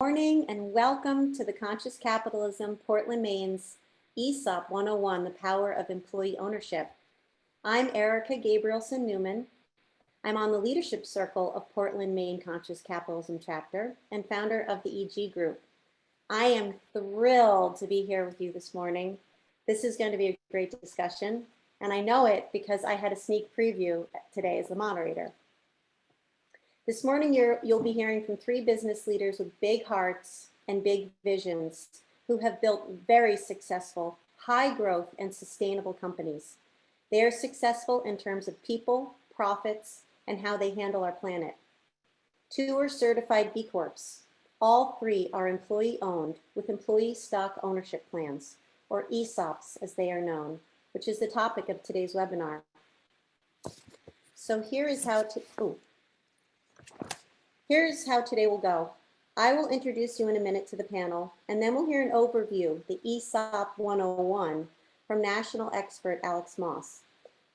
Morning and welcome to the Conscious Capitalism Portland, Maine's ESOP 101, The Power of Employee Ownership. I'm Erika Gabrielsen Neumann. I'm on the leadership circle of Portland, Maine Conscious Capitalism Chapter and founder of the EG Group. I am thrilled to be here with you this morning. This is going to be a great discussion, and I know it because I had a sneak preview today as the moderator. This morning, you'll be hearing from three business leaders with big hearts and big visions who have built very successful, high growth, and sustainable companies. They are successful in terms of people, profits, and how they handle our planet. Two are certified B Corps. All three are employee-owned with employee stock ownership plans, or ESOPs as they are known, which is the topic of today's webinar. So here's how today will go. I will introduce you in a minute to the panel, and then we'll hear an overview, the ESOP 101, from national expert Alex Moss.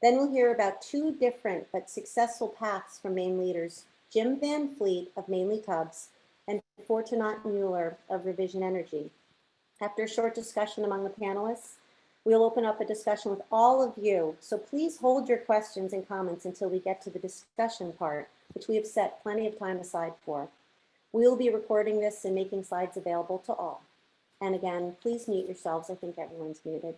Then we'll hear about two different but successful paths from Maine leaders, Jim Van Fleet of Mainly Tubbs and Fortunat Mueller of Revision Energy. After a short discussion among the panelists, we'll open up a discussion with all of you, so please hold your questions and comments until we get to the discussion part, which we have set plenty of time aside for. We will be recording this and making slides available to all. And again, please mute yourselves. I think everyone's muted.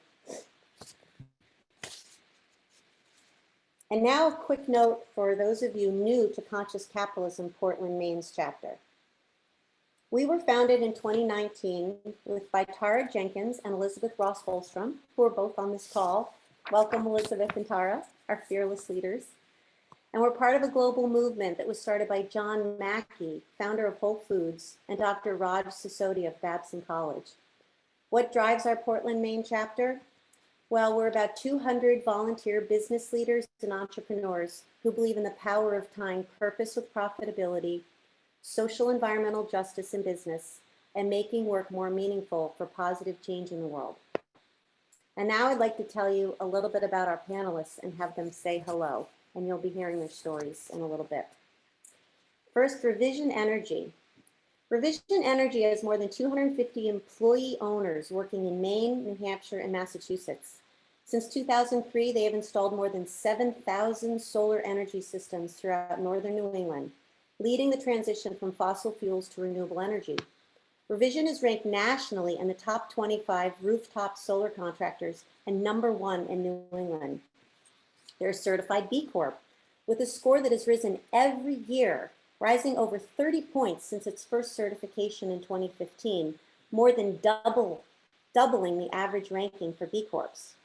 And now a quick note for those of you new to Conscious Capitalism Portland, Maine's chapter. We were founded in 2019 by Tara Jenkins and Elizabeth Ross Holstrom, who are both on this call. Welcome, Elizabeth and Tara, our fearless leaders. And we're part of a global movement that was started by John Mackey, founder of Whole Foods, and Dr. Raj Sisodia of Babson College. What drives our Portland, Maine chapter? Well, we're about 200 volunteer business leaders and entrepreneurs who believe in the power of tying purpose with profitability, social environmental justice in business, and making work more meaningful for positive change in the world. And now I'd like to tell you a little bit about our panelists and have them say hello, and you'll be hearing their stories in a little bit. First, Revision Energy. Revision Energy has more than 250 employee owners working in Maine, New Hampshire, and Massachusetts. Since 2003, they have installed more than 7,000 solar energy systems throughout northern New England, leading the transition from fossil fuels to renewable energy. Revision is ranked nationally in the top 25 rooftop solar contractors and #1 in New England. They're a certified B Corp with a score that has risen every year, rising over 30 points since its first certification in 2015, more than doubling the average ranking for B Corps.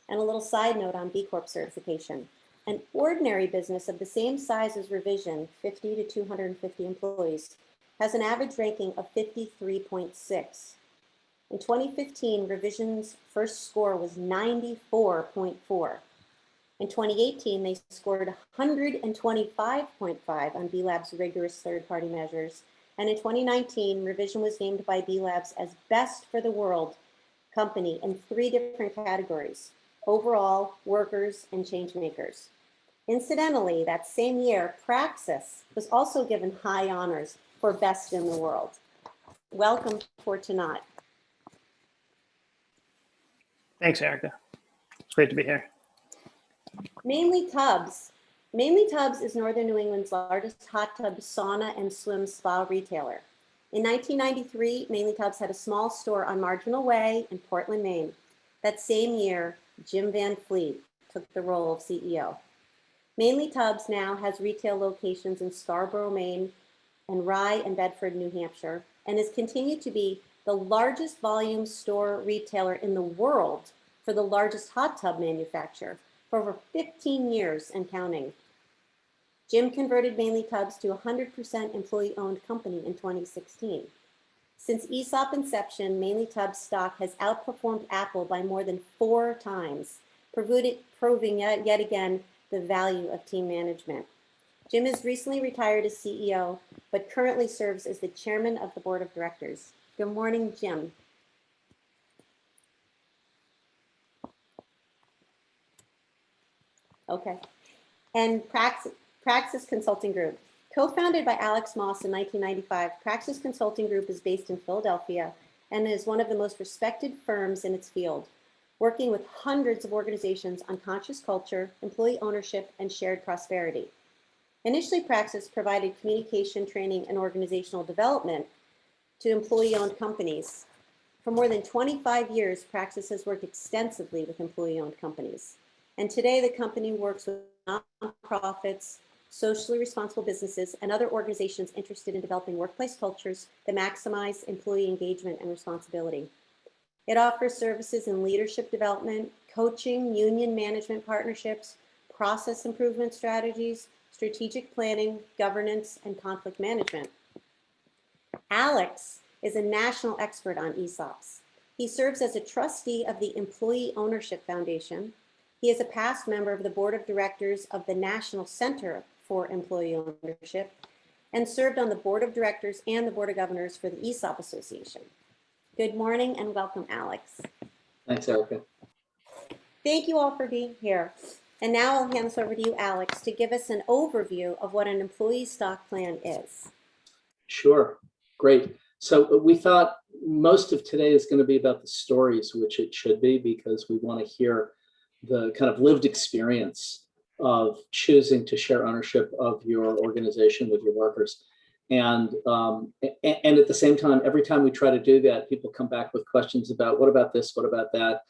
And a little side note on B Corp certification. An ordinary business of the same size as Revision, 50 to 250 employees, has an average ranking of 53.6. In 2015, Revision's first score was 94.4. In 2018, they scored 125.5 on B-Lab's rigorous third-party measures. And in 2019, Revision was named by B-Labs as Best for the World company in 3 different categories: overall, workers, and change makers. Incidentally, that same year, Praxis was also given high honors for Best in the World. Welcome, Fortunat. Thanks, Erika. It's great to be here. Mainly Tubbs. Mainly Tubbs is Northern New England's largest hot tub sauna and swim spa retailer. In 1993, Mainly Tubbs had a small store on Marginal Way in Portland, Maine. That same year, Jim Van Fleet took the role of CEO. Mainly Tubbs now has retail locations in Scarborough, Maine, and Rye and Bedford, New Hampshire, and has continued to be the largest volume store retailer in the world for the largest hot tub manufacturer for over 15 years and counting. Jim converted Mainly Tubbs to a 100% employee-owned company in 2016. Since ESOP inception, Mainly Tubbs stock has outperformed Apple by more than 4 times, proving yet again the value of team management. Jim has recently retired as CEO, but currently serves as the chairman of the board of directors. Good morning, Jim. Okay. And Praxis Consulting Group. Co-founded by Alex Moss in 1995, Praxis Consulting Group is based in Philadelphia and is one of the most respected firms in its field, working with hundreds of organizations on conscious culture, employee ownership, and shared prosperity. Initially, Praxis provided communication training and organizational development to employee-owned companies. For more than 25 years, Praxis has worked extensively with employee-owned companies. And today, the company works with nonprofits, socially responsible businesses, and other organizations interested in developing workplace cultures that maximize employee engagement and responsibility. It offers services in leadership development, coaching, union management partnerships, process improvement strategies, strategic planning, governance, and conflict management. Alex is a national expert on ESOPs. He serves as a trustee of the Employee Ownership Foundation. He is a past member of the board of directors of the National Center for Employee Ownership and served on the board of directors and the board of governors for the ESOP Association. Good morning and welcome, Alex. Thanks, Erika. Thank you all for being here. And now I'll hand this over to you, Alex, to give us an overview of what an employee stock plan is. Sure, great. So we thought most of today is going to be about the stories, which it should be, because we want to hear the kind of lived experience of choosing to share ownership of your organization with your workers. And at the same time, every time we try to do that, people come back with questions about what about this, what about that?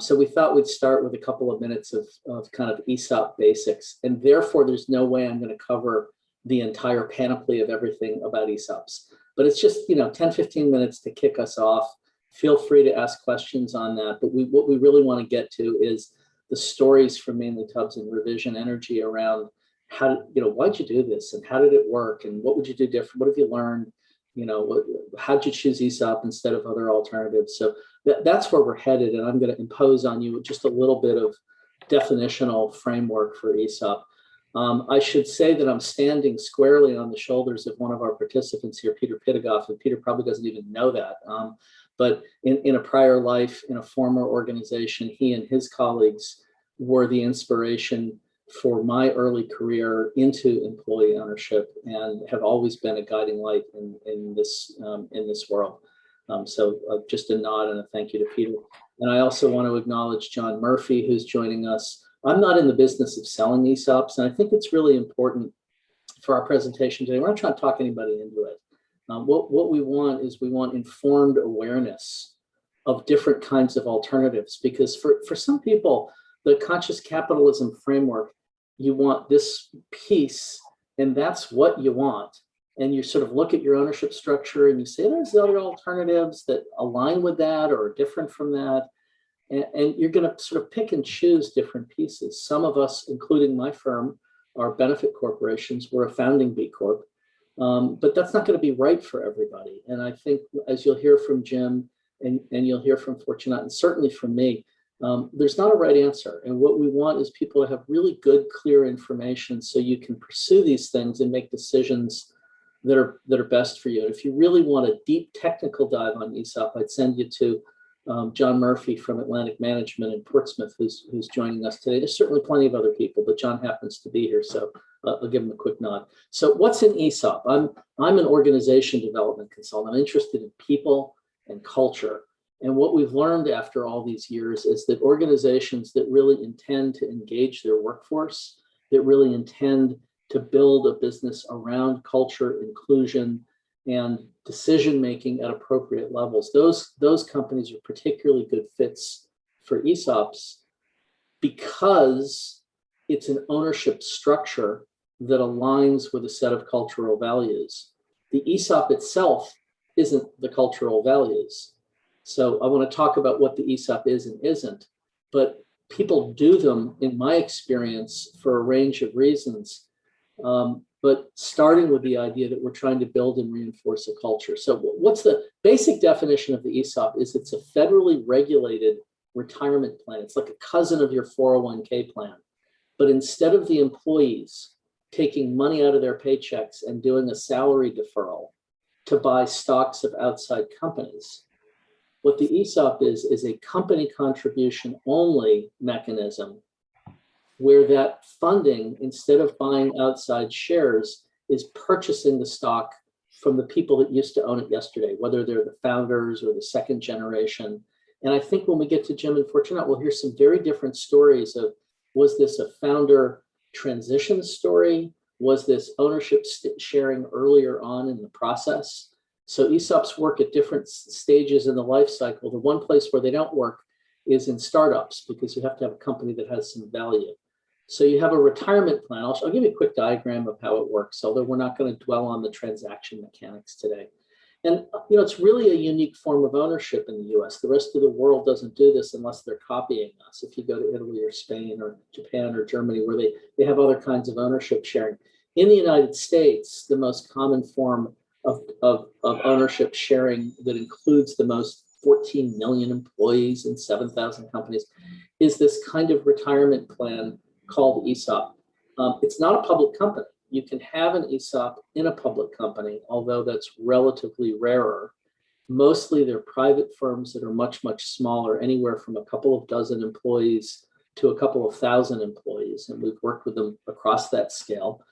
So we thought we'd start with a couple of minutes of kind of ESOP basics. And therefore, there's no way I'm going to cover the entire panoply of everything about ESOPs. But it's just, 10, 15 minutes to kick us off. Feel free to ask questions on that. But what we really want to get to is the stories from mainly Tubbs and Revision Energy around how, why'd you do this and how did it work and what would you do different? What have you learned? How'd you choose ESOP instead of other alternatives? So that's where we're headed. And I'm going to impose on you just a little bit of definitional framework for ESOP. I should say that I'm standing squarely on the shoulders of one of our participants here, Peter Pitagoff, and Peter probably doesn't even know that. But in a prior life, in a former organization, he and his colleagues were the inspiration for my early career into employee ownership and have always been a guiding light in this world. So just a nod and a thank you to Peter. And I also want to acknowledge John Murphy, who's joining us. I'm not in the business of selling ESOPs, and I think it's really important for our presentation today. We're not trying to talk anybody into it. What we want is we want informed awareness of different kinds of alternatives, because for some people, the conscious capitalism framework, you want this piece, and that's what you want. And you sort of look at your ownership structure and you say, there's other alternatives that align with that or are different from that. And you're going to sort of pick and choose different pieces. Some of us, including my firm, are benefit corporations. We're a founding B Corp. But that's not going to be right for everybody. And I think, as you'll hear from Jim and you'll hear from Fortunat, and certainly from me, there's not a right answer. And what we want is people to have really good, clear information so you can pursue these things and make decisions that are best for you. And if you really want a deep technical dive on ESOP, I'd send you to John Murphy from Atlantic Management in Portsmouth, who's joining us today. There's certainly plenty of other people, but John happens to be here, so I'll give him a quick nod. So what's an ESOP? I'm an organization development consultant. I'm interested in people and culture. And what we've learned after all these years is that organizations that really intend to engage their workforce, that really intend to build a business around culture, inclusion, and decision-making at appropriate levels, those companies are particularly good fits for ESOPs because it's an ownership structure that aligns with a set of cultural values. The ESOP itself isn't the cultural values. So I want to talk about what the ESOP is and isn't, but people do them, in my experience, for a range of reasons. But starting with the idea that we're trying to build and reinforce a culture. So what's the basic definition of the ESOP is it's a federally regulated retirement plan. It's like a cousin of your 401k plan. But instead of the employees taking money out of their paychecks and doing a salary deferral to buy stocks of outside companies, what the ESOP is a company contribution only mechanism where that funding, instead of buying outside shares, is purchasing the stock from the people that used to own it yesterday, whether they're the founders or the second generation. And I think when we get to Jim and Fortunato, we'll hear some very different stories of, was this a founder transition story? Was this ownership sharing earlier on in the process? So ESOPs work at different stages in the life cycle. The one place where they don't work is in startups, because you have to have a company that has some value. So you have a retirement plan. I'll give you a quick diagram of how it works, although we're not going to dwell on the transaction mechanics today. And it's really a unique form of ownership in the US. The rest of the world doesn't do this unless they're copying us. If you go to Italy or Spain or Japan or Germany, where they have other kinds of ownership sharing. In the United States, the most common form of ownership sharing that includes the most 14 million employees and 7,000 companies is this kind of retirement plan called ESOP. It's not a public company. You can have an ESOP in a public company, although that's relatively rarer. Mostly they're private firms that are much, much smaller, anywhere from a couple of dozen employees to a couple of thousand employees. And we've worked with them across that scale.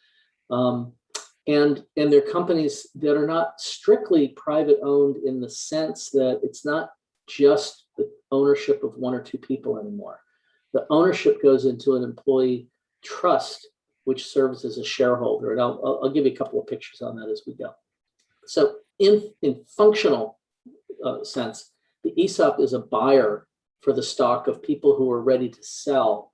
And they're companies that are not strictly private owned in the sense that it's not just the ownership of one or two people anymore. The ownership goes into an employee trust, which serves as a shareholder. And I'll give you a couple of pictures on that as we go. So in functional sense, the ESOP is a buyer for the stock of people who are ready to sell,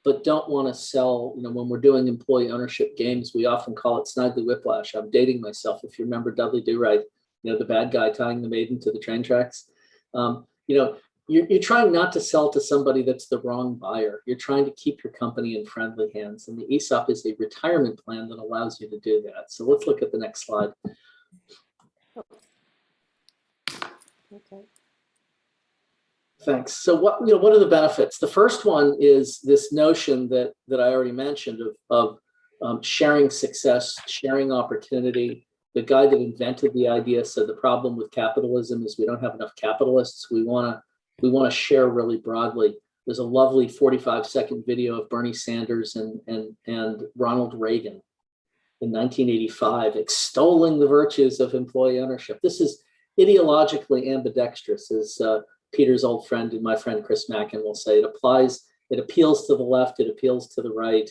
but don't want to sell. When we're doing employee ownership games, we often call it Snidely Whiplash. I'm dating myself. If you remember Dudley Do-Right, the bad guy tying the maiden to the train tracks. You're trying not to sell to somebody that's the wrong buyer. You're trying to keep your company in friendly hands. And the ESOP is a retirement plan that allows you to do that. So let's look at the next slide. Okay. Thanks. So what are the benefits? The first one is this notion that I already mentioned of sharing success, sharing opportunity. The guy that invented the idea said the problem with capitalism is we don't have enough capitalists. We want to share really broadly. There's a lovely 45-second video of Bernie Sanders and Ronald Reagan in 1985 extolling the virtues of employee ownership. This is ideologically ambidextrous, as Peter's old friend and my friend Chris Mackin will say. It appeals to the left, it appeals to the right,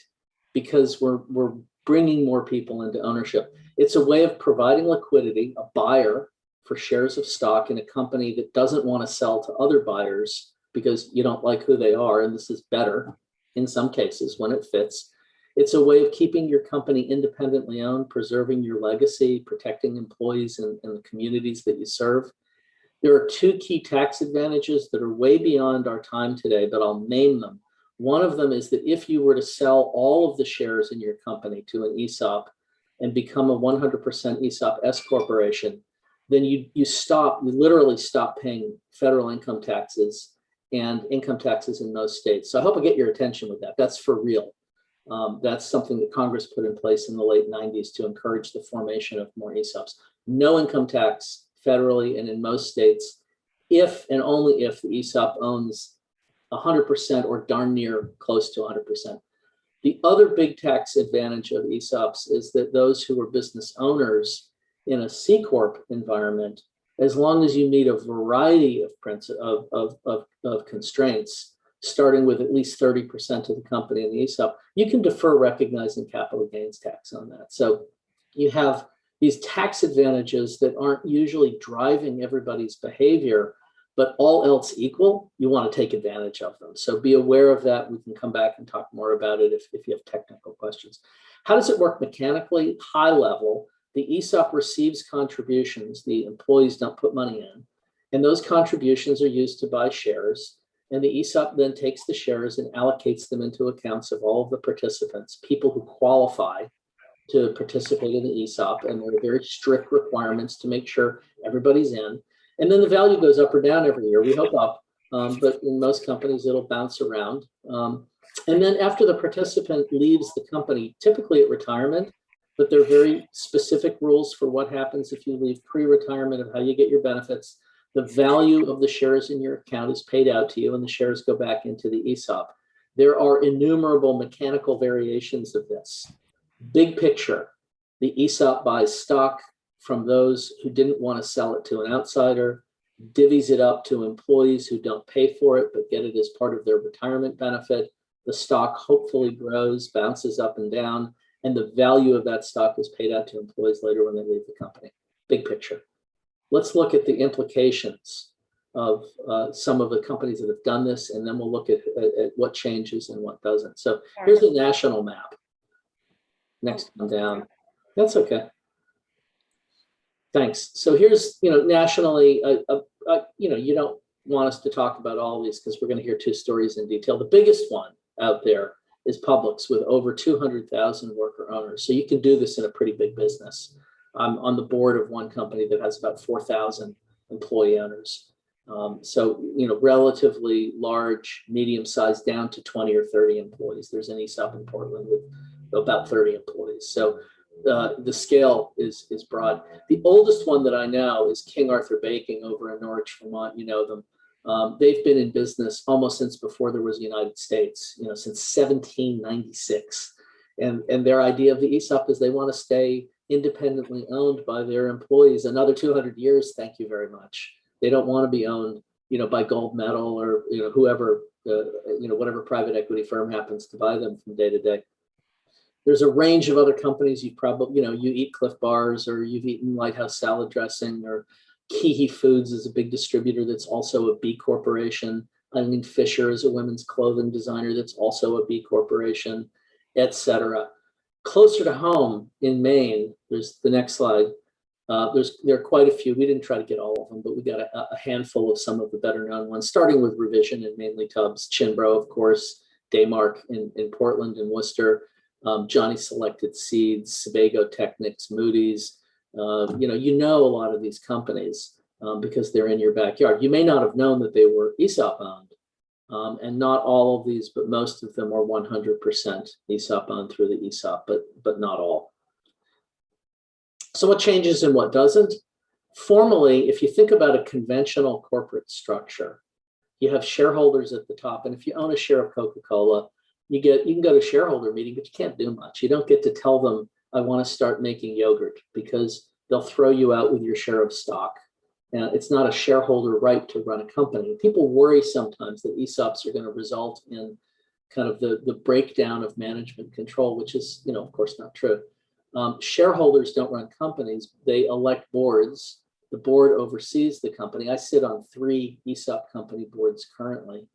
because we're bringing more people into ownership. It's a way of providing liquidity, a buyer for shares of stock in a company that doesn't want to sell to other buyers because you don't like who they are, and this is better in some cases when it fits. It's a way of keeping your company independently owned, preserving your legacy, protecting employees and the communities that you serve. There are two key tax advantages that are way beyond our time today, but I'll name them. One of them is that if you were to sell all of the shares in your company to an ESOP and become a 100% ESOP S corporation, then you literally stop paying federal income taxes and income taxes in most states. So I hope I get your attention with that. That's for real. That's something that Congress put in place in the late 90s to encourage the formation of more ESOPs. No income tax federally and in most states, if and only if the ESOP owns 100% or darn near close to 100%. The other big tax advantage of ESOPs is that those who are business owners in a C Corp environment, as long as you meet a variety of constraints, starting with at least 30% of the company in the ESOP, you can defer recognizing capital gains tax on that. So you have these tax advantages that aren't usually driving everybody's behavior, but all else equal, you want to take advantage of them. So be aware of that. We can come back and talk more about it if you have technical questions. How does it work mechanically? High level, the ESOP receives contributions. The employees don't put money in, and those contributions are used to buy shares. And the ESOP then takes the shares and allocates them into accounts of all of the participants, people who qualify to participate in the ESOP. And there are very strict requirements to make sure everybody's in. And then the value goes up or down every year. We hope up, but in most companies, it'll bounce around. And then after the participant leaves the company, typically at retirement, but there are very specific rules for what happens if you leave pre-retirement, of how you get your benefits. The value of the shares in your account is paid out to you, and the shares go back into the ESOP. There are innumerable mechanical variations of this. Big picture, The ESOP buys stock from those who didn't want to sell it to an outsider, divvies it up to employees who don't pay for it but get it as part of their retirement benefit. The stock hopefully grows, bounces up and down, and the value of that stock is paid out to employees later when they leave the company. Big picture. Let's look at the implications of some of the companies that have done this, and then we'll look at what changes and what doesn't. So here's a national map. Next one down. That's okay. Thanks. So here's, nationally, you don't want us to talk about all of these because we're going to hear two stories in detail. The biggest one out there is Publix with over 200,000 worker owners. So you can do this in a pretty big business. I'm on the board of one company that has about 4,000 employee owners. Relatively large, medium-sized, down to 20 or 30 employees. There's an ESOP in Portland with about 30 employees. So the scale is broad. The oldest one that I know is King Arthur Baking over in Norwich, Vermont. You know them. They've been in business almost since before there was the United States, since 1796. And their idea of the ESOP is they want to stay independently owned by their employees another 200 years. Thank you very much. They don't want to be owned, by Gold Medal or, whoever, whatever private equity firm happens to buy them from day to day. There's a range of other companies you probably, you eat Cliff Bars, or you've eaten Lighthouse salad dressing, or Keehee Foods is a big distributor that's also a B corporation. Eileen Fisher is a women's clothing designer that's also a B corporation, etc. Closer to home in Maine, there's the next slide. There are quite a few. We didn't try to get all of them, but we got a handful of some of the better known ones, starting with Revision and Mainly Tubbs, Chinbro, of course, Daymark in Portland and Worcester, Johnny Selected Seeds, Sebago Technics, Moody's. You know a lot of these companies because they're in your backyard. You may not have known that they were ESOP owned, and not all of these, but most of them are 100% ESOP owned through the ESOP, but not all. So what changes and what doesn't? Formally, if you think about a conventional corporate structure, you have shareholders at the top, and if you own a share of Coca-Cola, you can go to a shareholder meeting, but you can't do much. You don't get to tell them, I want to start making yogurt, because they'll throw you out with your share of stock. It's not a shareholder right to run a company. People worry sometimes that ESOPs are going to result in kind of the breakdown of management control, which is, of course, not true. Shareholders don't run companies. They elect boards. The board oversees the company. I sit on 3 ESOP company boards currently.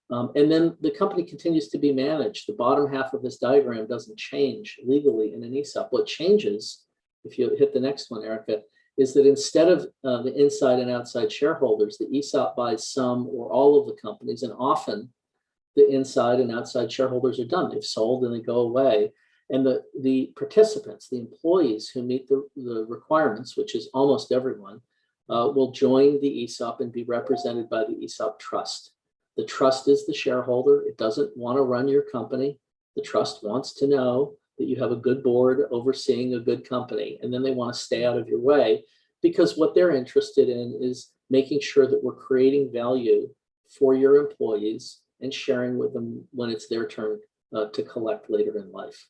And then the company continues to be managed. The bottom half of this diagram doesn't change legally in an ESOP. What changes, if you hit the next one, Erika, is that instead of the inside and outside shareholders, the ESOP buys some or all of the companies, and often the inside and outside shareholders are done. They've sold and they go away. And the participants, the employees who meet the requirements, which is almost everyone, will join the ESOP and be represented by the ESOP trust. The trust is the shareholder. It doesn't want to run your company. The trust wants to know that you have a good board overseeing a good company, and then they want to stay out of your way, because what they're interested in is making sure that we're creating value for your employees and sharing with them when it's their turn to collect later in life.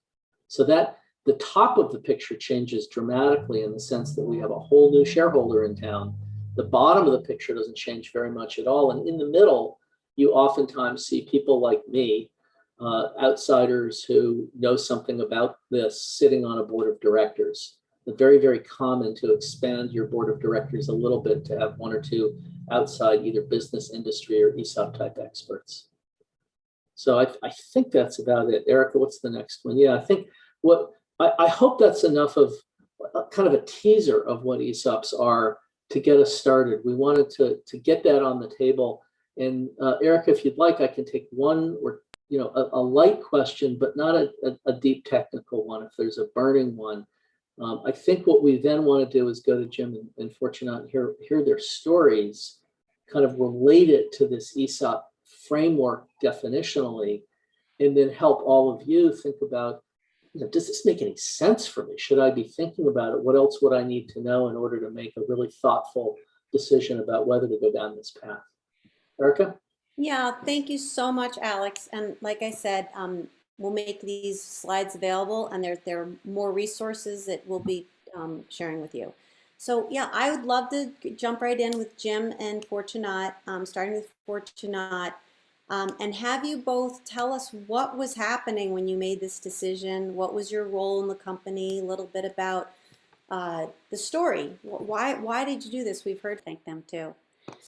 So that the top of the picture changes dramatically in the sense that we have a whole new shareholder in town. The bottom of the picture doesn't change very much at all. And in the middle, you oftentimes see people like me, outsiders who know something about this, sitting on a board of directors. It's very, very common to expand your board of directors a little bit to have 1 or 2 outside either business, industry, or ESOP type experts. So I think that's about it. Erika, what's the next one? Yeah, I think I hope that's enough of kind of a teaser of what ESOPs are to get us started. We wanted to get that on the table. And Erika, if you'd like, I can take one or a light question, but not a deep technical one if there's a burning one. I think what we then want to do is go to Jim and Fortunat and hear their stories, kind of relate it to this ESOP framework definitionally, and then help all of you think about, does this make any sense for me? Should I be thinking about it? What else would I need to know in order to make a really thoughtful decision about whether to go down this path? Erika? Yeah, thank you so much, Alex. And like I said, we'll make these slides available, and there are more resources that we'll be sharing with you. So yeah, I would love to jump right in with Jim and Fortunat, starting with Fortunat, and have you both tell us what was happening when you made this decision. What was your role in the company? A little bit about the story. Why did you do this? We've heard. Thank them too.